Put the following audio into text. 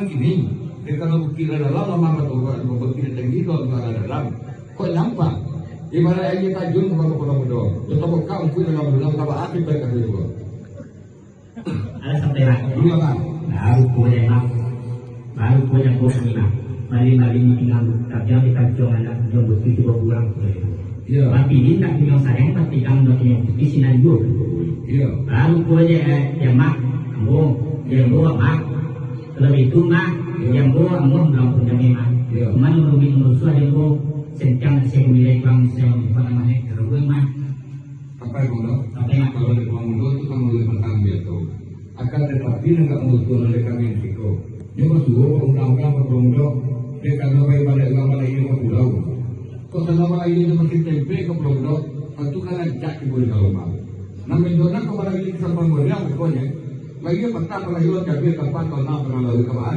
Gini, kalau bukira dalam lama betul, bukira tinggi kalau dalam, kok nampak? Ibarat aja tajun kepada orang muda, tetap kau pun dalam kawah api mereka itu. Ada sampai lah. Dua kan? Baru punya bos ni lah. Mari ni tinggal kerja di kantor anak jom begitu berbulan. Iya. Tapi ini nak tinggal sayang, tapi kamu nak tinggal di sini juga. Iya. Baru punya yang mak, kamu yang buat mak. Kalau itu mak, yang buat kamu belum punya mak. Mana merugi musuh yang buat sencang semulai bang apa namanya terus mak. Apa yang muda? Apa yang Kalau di ruang muda itu kan mulai bertambah tu. Akan tetapi enggak muncul oleh kami risiko. Dia masuk undang-undang bermuda. Dia kalau balik balik ini masuk tahu. Kau selama ini masih tempe ke muda, itu kan ajak ibu di kalau mau. Namun dona kepada ini sama muda pokoknya. Lagi petang kalau hilang jadi tempat kau nak pernah lalu kemana.